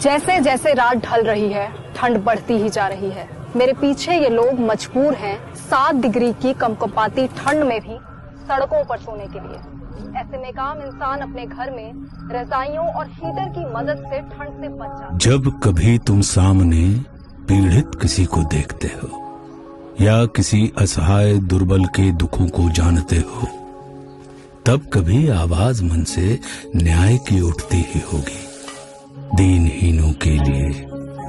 जैसे जैसे रात ढल रही है, ठंड बढ़ती ही जा रही है। मेरे पीछे ये लोग मजबूर हैं 7 डिग्री की कंपकंपाती ठंड में भी सड़कों पर सोने के लिए। ऐसे में काम इंसान अपने घर में रजाइयों और हीटर की मदद से ठंड से बच जाता है। जब कभी तुम सामने पीड़ित किसी को देखते हो या किसी असहाय दुर्बल के दुखों को जानते हो, तब कभी आवाज मन से न्याय की उठती ही होगी। दीनहीनों के लिए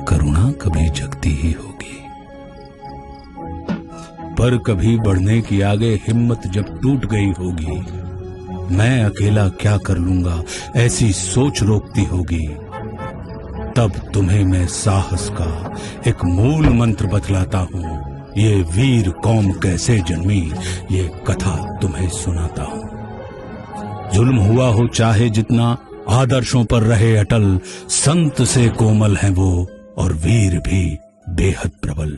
करुणा कभी जगती ही होगी। पर कभी बढ़ने की आगे हिम्मत जब टूट गई होगी, मैं अकेला क्या कर लूंगा ऐसी सोच रोकती होगी, तब तुम्हें मैं साहस का एक मूल मंत्र बतलाता हूँ। ये वीर कौम कैसे जन्मी, ये कथा तुम्हें सुनाता हूँ। जुल्म हुआ हो चाहे जितना, आदर्शों पर रहे अटल, संत से कोमल हैं वो और वीर भी बेहद प्रबल।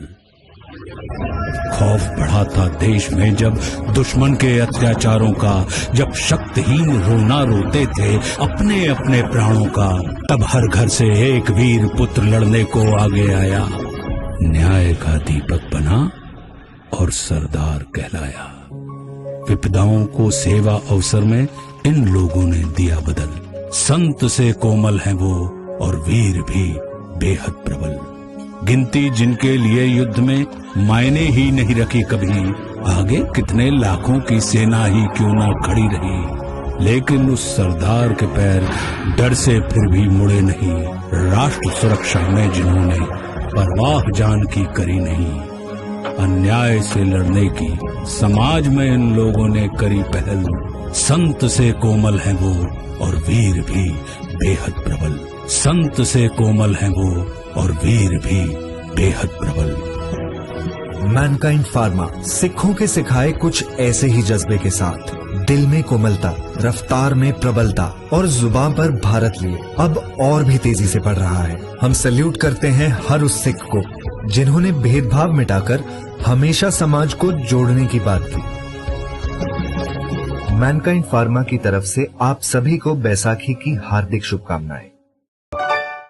खौफ बढ़ा था देश में जब दुश्मन के अत्याचारों का, जब शक्तिहीन रोना रोते थे अपने अपने प्राणों का, तब हर घर से एक वीर पुत्र लड़ने को आगे आया। न्याय का दीपक बना और सरदार कहलाया। विपदाओं को सेवा अवसर में इन लोगों ने दिया बदल। संत से कोमल हैं वो और वीर भी बेहद प्रबल। गिनती जिनके लिए युद्ध में मायने ही नहीं रखी कभी, आगे कितने लाखों की सेना ही क्यों ना खड़ी रही, लेकिन उस सरदार के पैर डर से फिर भी मुड़े नहीं। राष्ट्र सुरक्षा में जिन्होंने परवाह जान की करी नहीं, अन्याय से लड़ने की समाज में इन लोगों ने करी पहल। संत से कोमल हैं वो और वीर भी बेहद प्रबल। संत से कोमल हैं वो और वीर भी बेहद प्रबल। मैनकाइंड फार्मा सिखों के सिखाए कुछ ऐसे ही जज्बे के साथ, दिल में कोमलता, रफ्तार में प्रबलता और जुबान पर भारत लिए अब और भी तेजी से बढ़ रहा है। हम सैल्यूट करते हैं हर उस सिख को जिन्होंने भेदभाव मिटाकर हमेशा समाज को जोड़ने की बात की। मैनकाइंड फार्मा की तरफ से आप सभी को बैसाखी की हार्दिक शुभकामनाएं।